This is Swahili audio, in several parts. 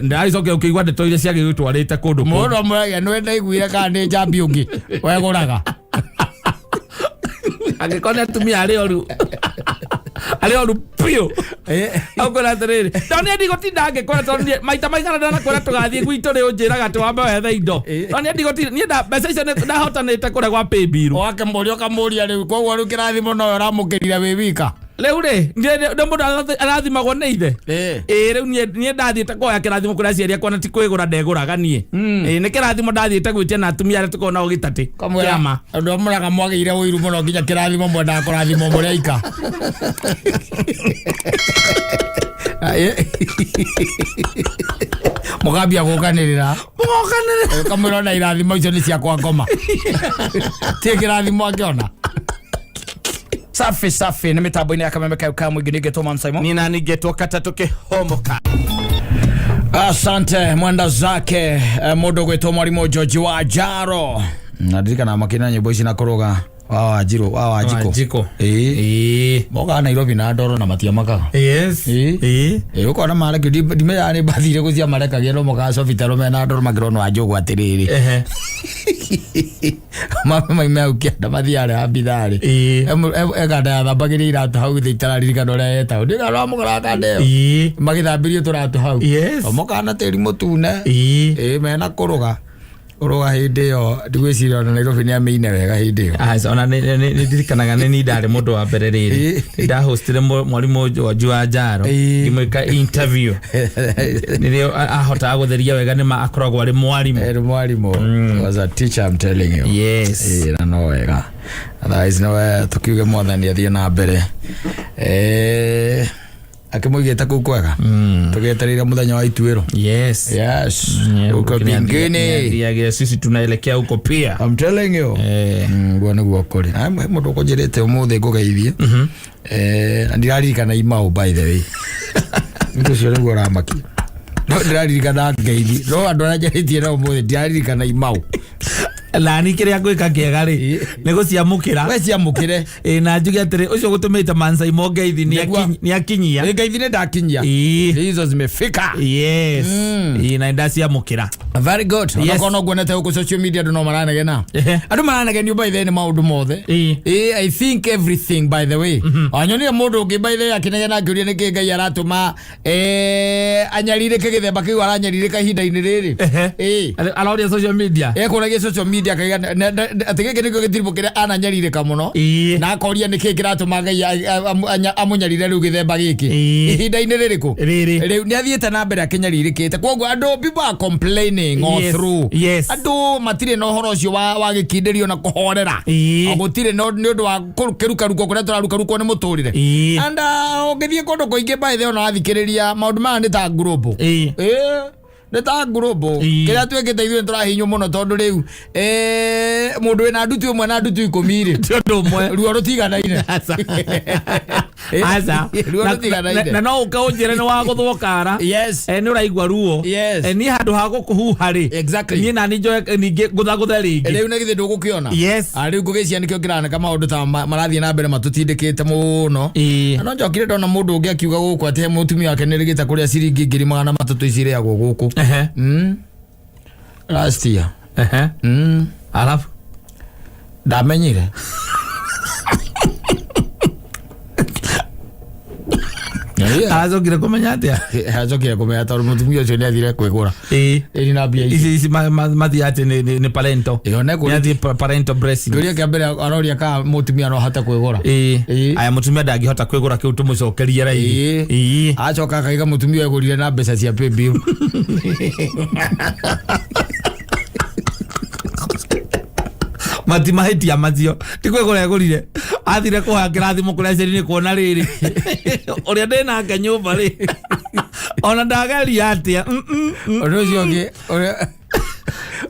ndaicoke ukigwa ndeto iria ciage gwitwarite kundu muno mwega no ndaiguire kana ni jambi ungi weguraga agikona atumia ari oru pio akora tere toni ndigotinda ngikora toni maita maigana ndana kwera tugathie gwitu ri unjiraga twambe wethe indo toni ndigotinda ni nda mbeca icio ndahotanite kure gwa pay bill wake murio kamuria riu koguo riu kirathimo no uramukirira wi wika riu ri ndo mundu arathimagwo ni ithe riu nie ndathiite kuoya kirathimo kuria ciaria kwana ti kwigura ndeguraga nie ni kirathimo ndathiite gwitia na atumia aria tukona ugitati kama andu amuraga mwagire wiru muno nginya kirathimo mwenda kurathimo muria ika mugambia gukanirira kamwira na irathimo icio ni cia kwa ngoma tie kirathimo akiona safi na mitambo-ini ya Kameme ka mwingi nigetwo Man Simon nina nigetwo Katatuke Homoka. Asante mwenda zake mundu gwitwo mwarimu George wa Jaro nadirikana makina nyimbo ici na kuruga Wajiko moga Nairobi na Ndoro na matia makaga yes ukona mareke ndime yani bathire gucia mareka gero moga sofitero mena Ndoro magirono ajogo atiriri mama imeukia mathia ya bidari egada ya thambagire iratu hau thitararika ndore eta ndiga ro mugara kande magithambirio turatu hau moga na teri mutune mena kuruga uruga hindi yo ndigwiciria na Nairobi ni ameine wega hindi yo ona ni dirikanaga ni ndare mundu wa mbere riri nda hostire mwarimu George wa Jaro ngimwika interview nirio ahota gutheria wega ni ma akoragwo ari mwarimu was a teacher I'm telling you yes na no wega otherwise no tukiuge mwathani athie na mbere akimugita ku kwega tugeterera muthenya wa ituiro yes uko bingine ndiagira sisi tunaelekea huko pia I'm telling you bwana gwakore mundu kujirete umuthe ngugeithie ndirarikana imau by the way ndio cio niguo ramaki no ndirarikana ngeithi no andu arajeretie no umuthe ndirarikana imau lani kiria gwika kiega ri nego ciamukira we ciamukire na njuge atiri ucio gutumite Man Simon ngeithi ni akinyia ngeithi ni ndakinyia hizo zimefika yes na ndaciamukira very good onakono gwonete huko social media no maranegena andu maranegena by the maundu mothe I think everything by the way anyoni mundu ungi by the akinegena ngiuria niki ngai aratuma anyarire kigithemba kiu aranyarire kahinda-ini riri aloria social media kunagia social media atigeke niko gitirimo kira ananyaririka muno na akoria niki kiratuma ngai amunyarire riu githemba giki ihinda-ini ririku riu ni athiete na mbere akinyaririkite koguo andu people are complaining all through andu matire no horo cio wa gikinderio na kuhorera agutire no ni undu wa kiruka ruko kuria turaruka ruko ni muturire and ungithie kundu kuingi by the ona athikiriria maundu ma ni ta global neta global kira twekete ithuĩ turahinywo muno tondu riu mundu wina ndutu umwe na ndutu 10 ri tondu umwe ruo rutiganaine asa ruo rutiganaine na no ukaunjire ni wa guthokara ni uraigwa ruo ni handu ha gukuhuha ri ni na ni njoe ningi guthagutha ringi riu ni githi ndugukiona riu ngugicia nikio kirana kama maundu ta marathie na mbere matutindikite muno no njokire ndona mundu ungi akiuga guku ati mutumia wake ni rigita kuria ciringi 300 iciriagwo guku last year alafu ndamenyire azokire kumenya atia azokire kumenya tondu mutumia ucio ni athire kwigura iri na bia ici mathiate ni parento ni parento blessing ngiria kiambere aroria ka mutumia no hata kwigura aya mutumia ndangihota kwigura kiu tumucokerie rai acoka kaiga mutumia egurire na mbeca cia pay bill mati mahitia macio tikwigura egurire athire kuha kirathimo kuria ceri ni kuona riri uria ndina nke nyumba ri ona ndageria atia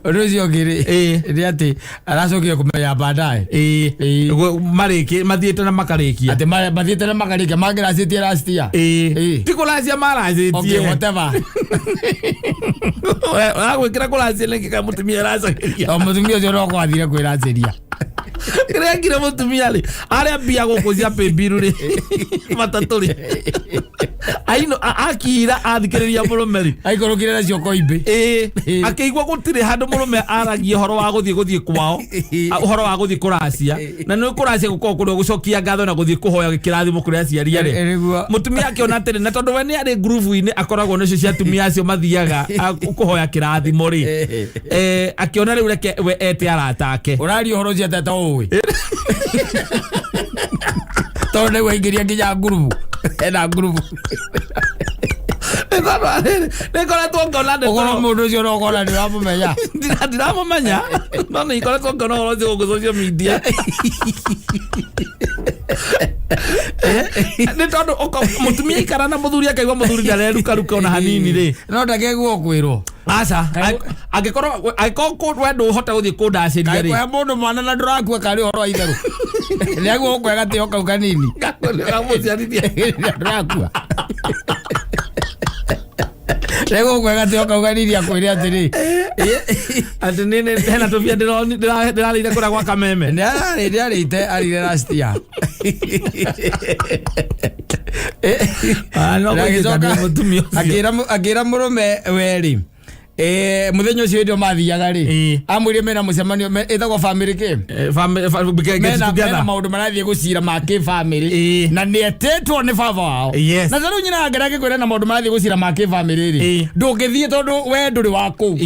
Onozi ogire ndi ati aracokire kumenya baadaye mariki mathiete na makarikia ati mathiete na makarikia magiracitie last year tikulacia maracitie okay whatever agwikira kulacia lengi ka mutumia racagiria mutumia ucio no kwathire kwiraciria Kira kira mutumia ri aria bia gukuzia pembiru ri mataturi aino akira athikiriria murume aikorokire na cio koimbe akigwa gutire handu murume aragia horo wa guthie kwao horo wa guthie kuracia na no kuracia guko kuri gucokia ngatho na guthie kuhoya kirathimo kuri aciari ari mutumia akiona atiri na tondu we ni ari groove-ini akoragwo nicio cia atumia acio mathiaga kuhoya kirathimo ri akiona riu reke we ete aratake urari horo cia tata uwi tonde waingiria nginya groove ena groove Nekora tuongona de ogora mundu cio no gora ndiramumenya ndiramumenya no ni ikora tuongona oro cio ku social media ne tondu mutumia ikara na muthuri akaigwa muthuri ndareruka ruka ona hanini ri no ndakegwo kwirwo aca agikorwo ko wendo hota guthie kundaciria ri kwa mundu mwana na nduraku kari horo wa itheru niagwo kwega tio kau kanini gamuciarithia nduraku Lego kwega tio kau kanini akwire atiri ati nene hena tubia ndirarire kura gwa kameme ndirarite arire rastia akira murume weri muthenya ucio ndio mathiaga ri amwire mena mucemanio etagwo family ke mena maundu marathie gucira ma ki family na ni etetwo ni baba wao na tano nyina ngerage kwira na maundu marathie gucira ma ki family ri ndungithie tondu we nduri waku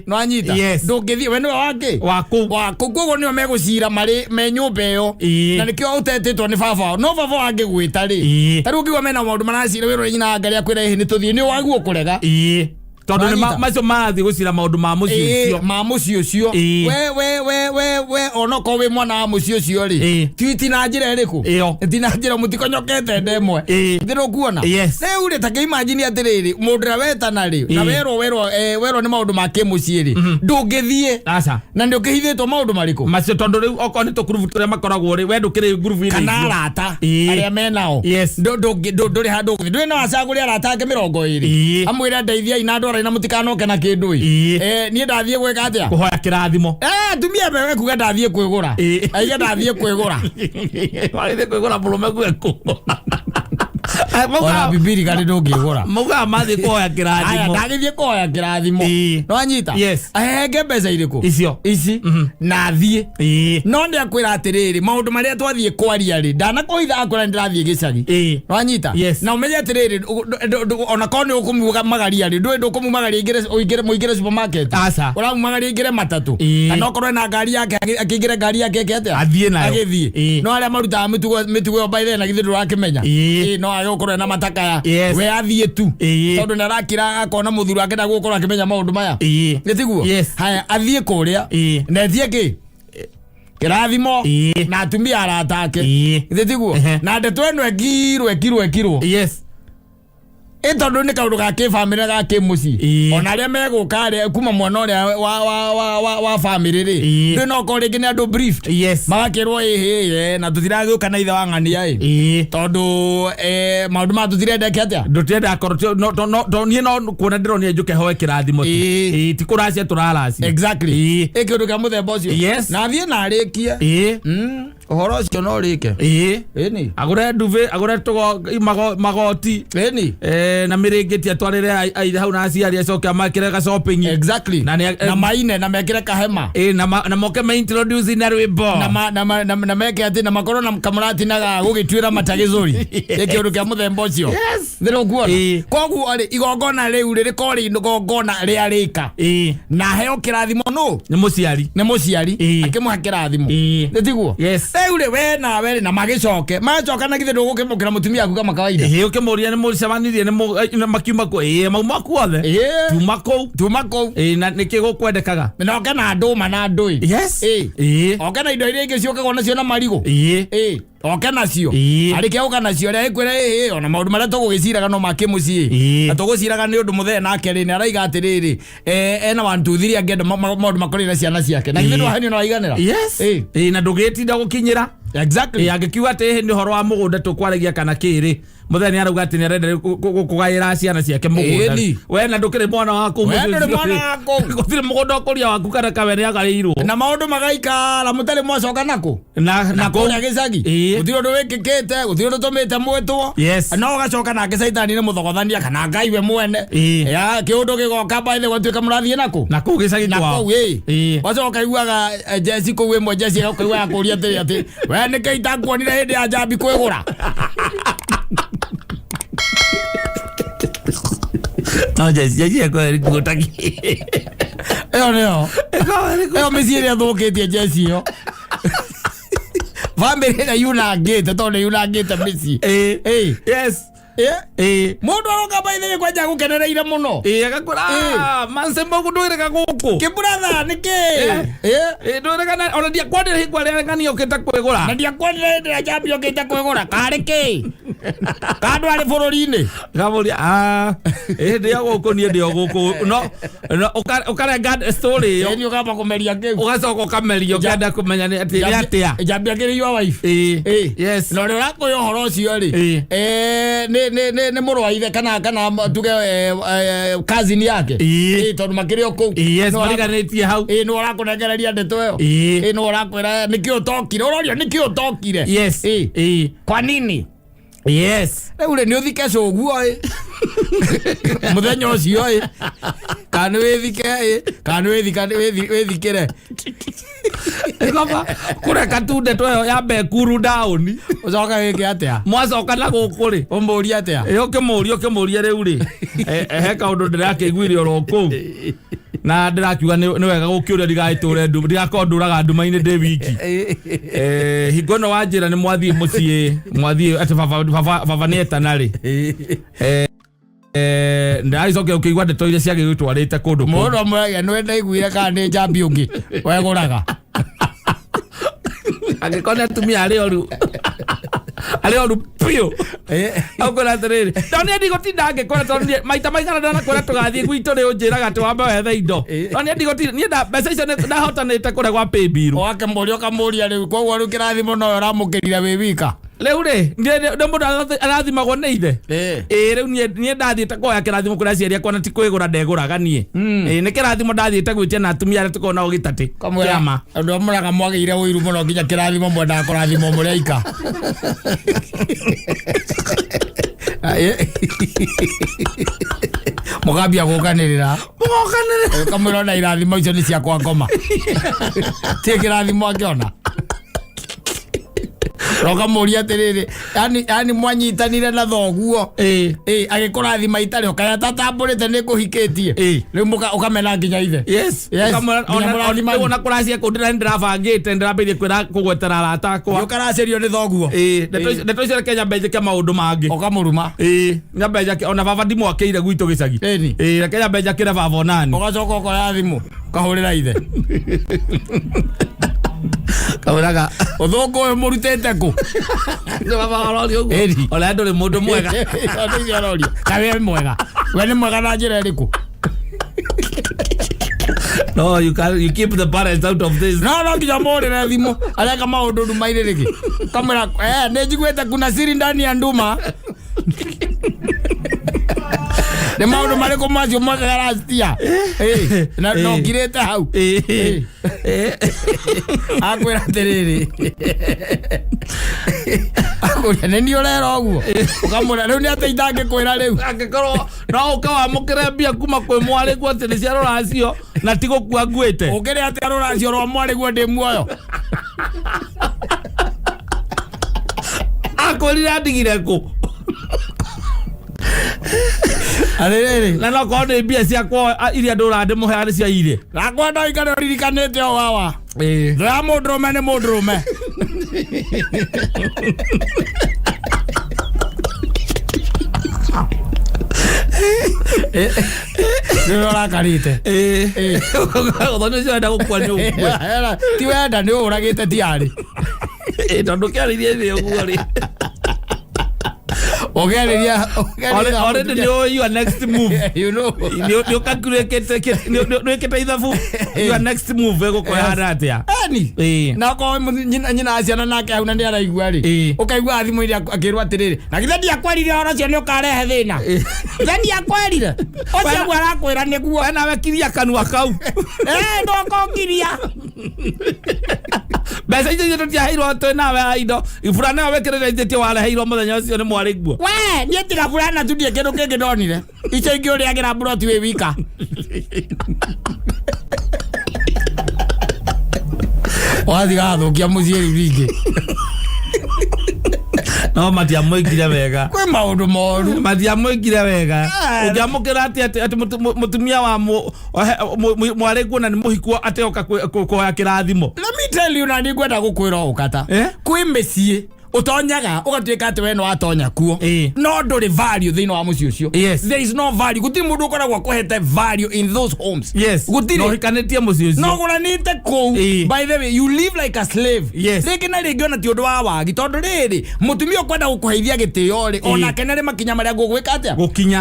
no anyita ndungithie we ni wake waku kogo nio megucira mari me nyumba iyo na nikio utetetwo ni baba wao no baba wange gwita ri taru ngigwa mena maundu maracira wiro nyina ngerage kwira ni tuthie ni waguo kurega tondu ni macio mathi gucira maundu ma mucio ucio we onoko we mwana wa mucio ucio ri twiti na njira iriku ti na njira mutikonyokete ndemwe ndiro kuona rĩu ri take imagine atiriri mundu wetana ri na wero ni maundu ma kimucie ri ndungithie na ndio kihithitwo maundu mariku macio tondu riu oko ni tukurubu turia makoragwo ri we ndukiri groove iri kana arata aria menao nduri handu nduri na acaguri arata ake 20 amwira ndeithia inando na mutikanoke na kindu ni ndathie gweka atia kuhoya kirathimo tumia bewe kuga ndathie kwigura aiga ndathie kwigura wale kwigura murume gweku Ora bibiri gari ndungigura muga mathi kuhoya kirathimo aya ndagithie kuhoya kirathimo no anyita ahenge mbeca iriku ici na thie no ndi akwira atiriri maundu maria twathie kwaria ri ndanakoitha akwira ndirathie gicagi no anyita na umenye atiriri ona kone ukumuga magaria ri ndwe ndukumu magaria ingire muingire supermarket uramu magaria ingire matatu kana okorwe na ngari yake akingire ngari yake kete athie nayo agithie no aria maruta mitugo by then agithie ndũrakĩmenya no ayokorwe na mataka ya we athie tu tondu narakira akona muthuru ake na gukorwo akimenya maundu maya nitiguo haya athie kuria na athie ki kirathimo na atumia aratake nitiguo na ndeto eno ekirwo tondu ni kaundu ga ki family ga ki muci ona aria meguka ri kuma mwana uria wa family ri ndi no ko ringi ni andu brief magakirwo na tutiraguka na ithe wa ng'ania tondu maundu ma tutirendeke atia ndutirenda akorwo no nie no kuona ndironia njuke hoe kirathimo ti kuracia turaracia exactly ikindu kia muthemba ucio na athie na arikie uhoro ucio no rike ni agure nduve agure tugo magoti ni na mirengeti atwarire aithe hau na aciari acoke amakire ga shopping exactly na maine na mekire kahema na moke ma introduce na rwimbo na meke ati na makoro na kamurati na gugitwira matagizuri ikindu kia muthemba ucio ndiro kuona kogu ari igongona riu riri kori igongona ria rika na heo kirathimo no ni muciari akimuha kirathimo nditiguo eure we na we na magicoke na githe ndugukimukira mutumia aku kama kawaida ukimuria ni mucemanirie ni makiuma ko mauma kuothe tuma kou na nikigukwendekaga noke na nduma na ndui oke na indo iria ingi ciukagwo nacio na marigo oke nacio arike uka nacio ria ikwira ona maundu maria tugugiciraga no makimucii na tuguciraga ni undu muthee nake ri ni araiga atiriri ena 1 2 3 angenda maundu makorire ciana ciake na githe ndwahani no aiganira na ndugitinda gukinyira exactly angikiuga ati ni horo wa mugunda tukwaragia kana kiri muthenya arauga ati ni arenda kugaira ciana ciake mugunda we na ndukire mwana waku gutire mugunda ukuria waku kana kawere agarirwo na maundu magaikara mutari mwacoka nako na kuria gicagi gutire undu wikikite gutire undu tumite mwitwo no ugacoka nake caitani ni muthogothania kana ngai we mwene ya kiundu gigoka baithe gwatuika murathie nako na ku gicagi kwao wacoka iguaga jesi ku we jesi gaukaigua akuria ati we ni keita kuonire hindi ya jambi kwigura no jesi ko eri kutaki eo miciria thukitie jesi yo family na yunangite tondu yunangite mici yes mundu aroka baithe kwa jagu kenereire muno agakora mansembo kudwireka guku kibratha niki ndwireka ona dia kwandire hingwa ria ngani okita kwigura na dia kwandire hindi ya jambi okita kwigura kariki kandu ari bururi-ini gaburi hindi ya guku nie ndio guku no ukarenga story yo ni ukamba kumeria kiu ugacoka ukameria ukenda kumenya ni atia jambi akiri your wife yes no ria ko yo horo cio ri ne muru wa ithe kana tuge cousin yake tondu makirio ku no ariganitie hau no urakunegereria ndeto yo no urakwira niki utokire urorio niki utokire yes kwa nini yes ule ni uthike coguo muthenya ucio kana withikire Kama kure katunde twayo yambe kuru down ucoka wike atia mwacoka na gukuri umburi atia ukimuria riu ri he kaundu ndirakiguire oro ku na ndirakiuga ni wega gukiuria ndigaiture ndu ndigakonduraga nduma-ini ndi wiki hingono wa njira ni mwathie mucii mwathie ati baba ni etanari ndaicoke ukigwa ndeto iria ciagigitwarite kundu mundu mwege nwe ndaiguire kana ni jambi ungi weguraga agikona atumia ari oru pio akora atiriri ndoni ndigotinda ngikora tondu maita maigana ndanakwira tugathie gwitu ri unjiraga tuwambe wethe indo ndoni ndigotinda nie mbeca icio ndahotanite kuregwa pay bill wake mburi ukamuria riu koguo riu kirathimo no uramukirira wi wika riu ri ndio mundu arathimagwo ni ithe riu nie ndathiite kuoya kirathimo kuria aciari akwa na ti kwigura ndeguraga nie ni kirathimo ndathiite gwitia na atumia aria tukona o gitati kiama andu amuraga mwagire wiru muno nginya kirathimo mwenda kurathimo muria ika mugambia gukanirira kamwira na irathimo icio ni ciakwa ngoma ti kirathimo akiona roga muria atiriri yani mwanyitanire na thoguo agikurathima itari ukaya tatamburite ni kuhikitie riu ukamena nginya ithe yes ona kuracia kundira ndirabangite ndirambire kwira kugwetera arata akwa ukaracerio ni thoguo ndeto icio Kenya mbenjeke maundu mangi ukamuruma nyambenjake ona baba ndimwakeire gwitu gicagi Kenya mbenjakire baba onani ugacoka ukoya thimu kahurira ithe kauraga uthungu uyu murutete ku baba arorio guo ola nduri mundu mwega ndi arorio kawe mwega we ni mwega na njira iriku no you keep the parents out of this no nginya morire thimu areka maundu ndumaire rigi kamera ni njiguite kuna siri ndani ya nduma ni maundu mariku macio mwega rastia na no ngirite hau akwira atiriri akwira ni urera uguo ukamura riu ni ateitha ngikwira riu angikorwo no ukawamukire mbia kuma kwi mwari guo ati ni ciaro racio na ti gukua nguite ukire ati aruracio rwa mwari guo ndi muoyo akwirire andigire ku arerere na no ko ni mbia ciakwa iria ndura ndimuhea ni cia ire rakwa ndoikane ririkanite o wawa ra mundurume ni mundurume niwe urakarite uthoni ucio wenda gukua ni ugua ti wenda ni uragite tiari tondu kiaririe ni uguo ri Ogereria already know your next move. You know. You calculate no ke ithabu your next move ego ko haratia. Ani. Na ko nyina aciana nake au na ndi araigua ri. Ukaigua thimu iri akirwa atiriri. Na githe ndi akwarire ora cio ni ukarehe thina. Githe ndi akwarire. Ocia gwara kwira niguo na wekiria kanua kau. Ndo kokiria. Besa ije tutia heirwo to nawe indo. Ifurana wekerere ije wala heirwo muthenya ucio ni mwariguo. We, nie tiga fulana tu ndie kindu kingi ndonire. Ico ingi uri agira broti we wika. Wathiga thukia mucii ringi. No matia moigire wega. Kwe maundu moru. Matia moigire wega. Ukiamukira ati mutumia wa mwariguo na ni muhikuo ateoka kuoya kirathimo. Let me tell you na ni gwenda gukwira ukata. Kwi mecii utonyaga ugatuika ati we no atonya kuo no nduri value thino wa muci ucio. There is no value. Gutiri mundu ukoragwa kuhete value in those homes. Gutiri no hikanetie muci ucio no guranite ku. By the way, you live like a slave. Riki na ringi ona ti undu wa wagi tondu riri mutumia ukwenda gukuheithia gitio ri ona kenere makinya maria ngugwika atia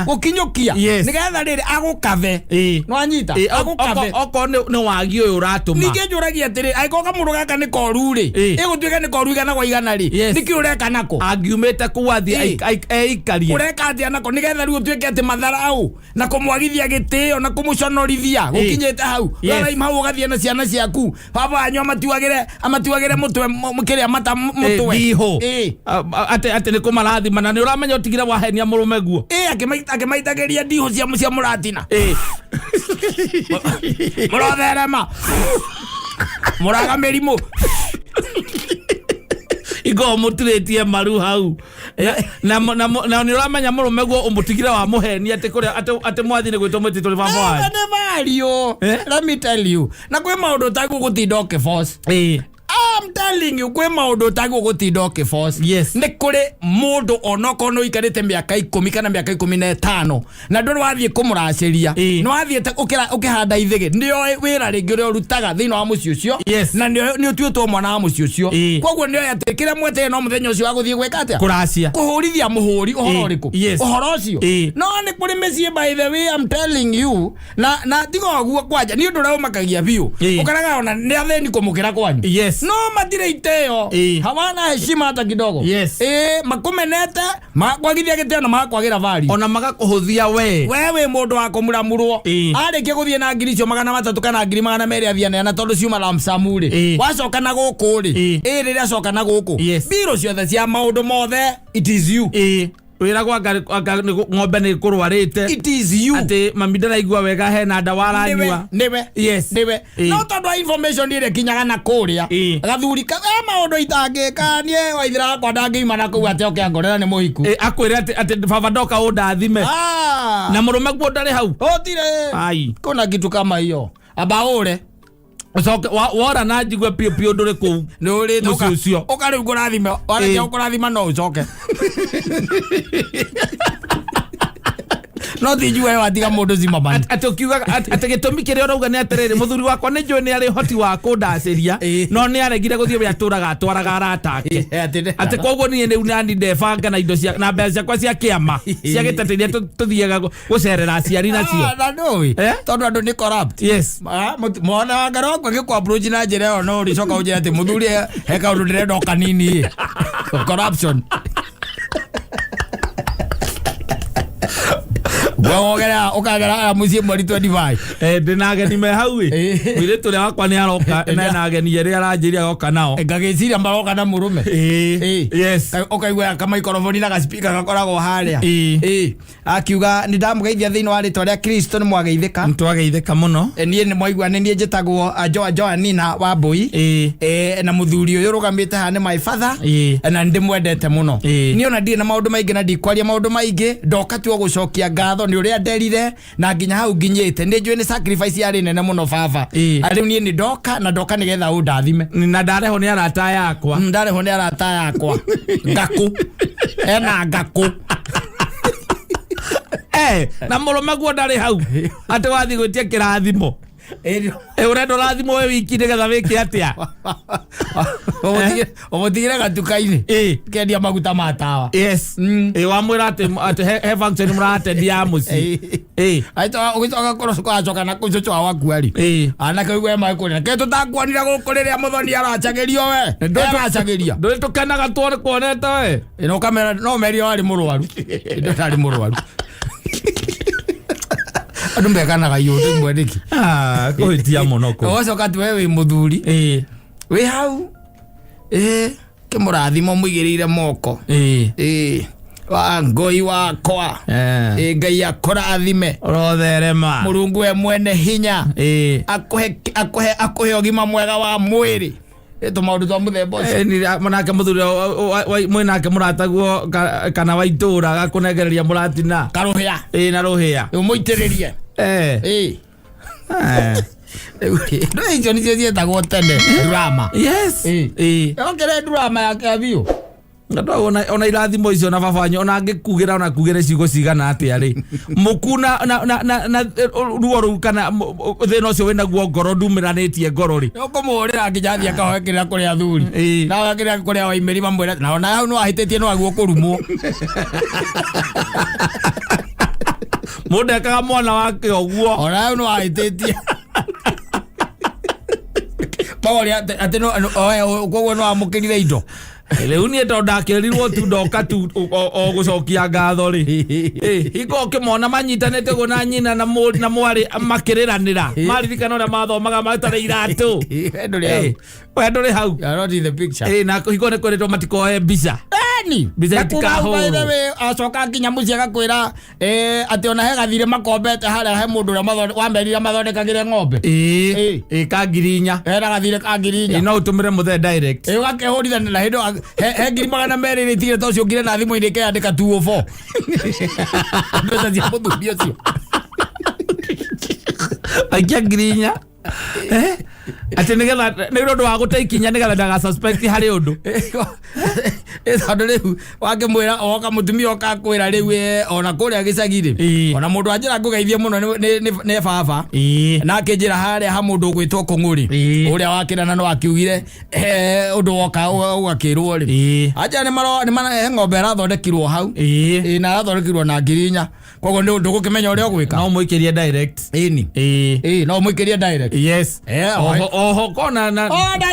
gukinyukia nigetha riri agukave no anyita agukave oko ni wagi uyu uratuma ninge njuragia atiri aikoka mundu gaka ni koru ri igutuika ni koru igana kwa igana ri niki ureka nako agiumete kuwathi eikarie ureka atia nako nigetha riu tuike ati matharau na kumwagithia gitio na kumuconorithia gukinyete hau wala imau ugathie na ciana ciaku baba anyo amatuagire mutwe mukiria mata mutwe diho ate ni kumarathima na ni uramenya utigire wahenia murume guo akimaitagiria diho cia muratina muratherema muraga mirimu igo mutiretie maru hau na ni uramenya murume guo umutigire wa muheni ate mwathi ni gwitomete tuli baba wa ne vario. Let me tell you na kwe maundu tagu gutinda ukiforce. I'm telling you kwe maundu tagu gutinda ukiforce. Ni kuri mundu onoko no ikarite miaka 10 kana miaka 15 na ndu wathie kumuraciria no wathie ukihanda ithige ndio wira ringi uri urutaga thino wa muci ucio na ni utuitwo mwana wa muci ucio koguo ndio yatikire mwete no muthenya ucio waguthie gwika atia kuracia kuhurithia muhuri uhoro riku uhoro ucio no ni kuri mecie. By the way, I'm telling you na tigo guo kwanja ni undu rao makagia biu ukaraga ona ni atheni kumukira kwanyu no matire iteo hawana heshima hata kidogo. Makumenete makwagithia giteo na makwagira vari ona magakuhuthia wewe mundu wa kumuramurwo arikia guthie na ngiri cio 300 kana ngiri 200 athiane na tondu ciuma lamsamuri wacoka na guku ri riria acoka na guku biro ciothe cia maundu mothe it is you. Wira gwa ng'ombe ni kurwarite it is you ati mamindara igwa wega he na ndawara nyua niwe no tondu information dire kinyaga na kuria gathuri ka maundu itangika nie waithira kwa ndangiuma na ku ati okiangorera ni muhiku akwire ati baba ndoka undathime na murume guo ndari hau otire kuna kitu kama hiyo abaure ucoke wora na njigwe pio nduri ku ni uri ucio ukari ngurathima wara ukurathima no ucoke no tijue watiga mundu zima bani ati ukiuga ati gitumi kiria urauga ni atiriri muthuri wakwa ni njui ni ari hoti wa kundaciria no ni aregire guthie we aturaga atwaraga aratake ati koguo ni nani ndebanga na indo cia na mbeca ciakwa cia kiama cia gitateria tuthiega gucerera aciari nacio na ndui tondu andu ni corrupt mwana wa ngaro kwa gikwa approach na njira yo no ricoka uje ati muthuri heka undu ndirenda kanini corruption Wogera ukagera mucie mweri 25 ndinageni me hau wire tule wakwa ni aroka na ageni yeri aranjiria goka nao ngagiciria maroka na murume ukaigwa kama ikorofoni na gaspika gakoragwo haria akiuga ni ndamugeithia thini wa ritwa ria Kristo ni mwageithika ntwageithika muno nie ni mwaigwa ni njitagwo Joanina wa Mbui na muthuri uyu rugamite ha ni my father na ndimwendete muno ni ona ndi na maundu maingi na ndikwaria maundu maingi ndoka tu gucokia ngatho ni uria nderire na nginya hau nginyite ni njui ni sacrifice yari nene muno baba ari ni ndoka na ndoka nigetha undathime na ndareho ni arata yakwa ngaku ena ngaku na murume guo ndari hau ati wathi gwitia kirathimo urendo rathimo we wiki nigetha wiki atia omutigire gatuka-ini kendia maguta ma tawa. Yes. Wamwira ati he function muratendia muci aita ugitoka korosuko acoka na kucucu wakuari anake igwe maikuri ke tutakuonira guku riria muthoni aracagirio we aracagiria nduri tukanaga tuone kuonete we ino kamera no merio ari murwaru ndo tari murwaru andu mbekanaga yutu mwendiki kuhitia monoko wocoka tu wewe muthuri we hau ke murathimo muigirire moko wa ngoi wakwa ngai akurathime rotherema Murungu we mwene hinya akuhe ogima mwega wa mwiri eto maundu twa muthemba ucio manake muthuri mwinake murataguo kana waitura gakunegereria muratina karuhia na ruhia umuitiririe no icio nicio cietagwo tene drama. Yes. Okere drama ya kabio Ngatoa ona irathimo icio na babanyo ona angikugira ona kugire ciugo cigana atia ri mukuna na ruo ru kana thina ucio wina guo ngoro ndumiranitie ngoro ri ukumurira nginya akahekera kuri athuri na wakira kuri waimeri mamwira na ona hau no ahitetie no aguo kurumwo mudekaga mwana wake oguo ona hau no ahitetie bawali ate no koguo no amukirire indo Leo ni ndo ndakirirwo tu ndoka tu o gucokia ngatho ri iko kimona manyitanete go na nyina na mwari makiriranira maririkana ora mathomaga matare iratu wendo ri hau not in the picture na iko ne kweretwo matikoe mbica ni mbica tikahuru we acoka nginya muci agakwira ati ona he gathire makombete haria he mundu ria wamberire mathondekagire ng'ombe kangirinya era gathire kangirinya no utumire muthe direct ugakehorithania na hindo he ngiri magana merĩ rĩtigire ta ũcio ngire na thimũ-inĩ keyandĩka 204 mbeca cia mũthuri ũcio aikia ngirinya ati nigetha nä å ndå wa gå te ikinya nä getha ndaga suspect harä å ndå tondå rä u wake mwä ra oka må tumia oka kwä ra rä u ona kå rä a gä cagi-rä ona må ndå anjä ra ngå geithie må no nä baba na akä njä ra harä a ha må ndå gwä two kå ng'å rä å rä a wakä rana no akiugire å ndå woka å gakä rwo rä anja nä ng'ombe arathondekirwo hau na arathondekirwo na ngirinya koguo ndå gå kä menya å rä a å gwä ka no må ikä rie no må ikä rie yes oho kona na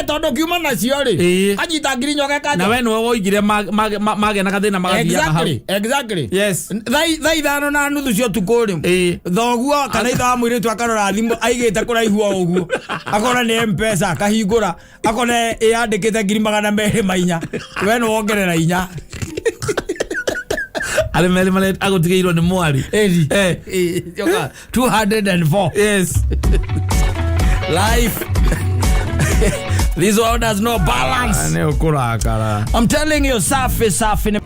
tondu kiuma nacio ri anyita ngirinya geka na we no woigire magena gathina magathia hau exactly yes thaa ithano na nuthu cio tuku ri thoguo kana itha mwiri tu akarora thimu aigite kuraihu uguo akona ni M-Pesa akahingura akona yandikite 200 we no wongerera inya ale mele agotigeirwo ni mwari joka 204 yes life this world has no balance ne okurakara I'm telling you safi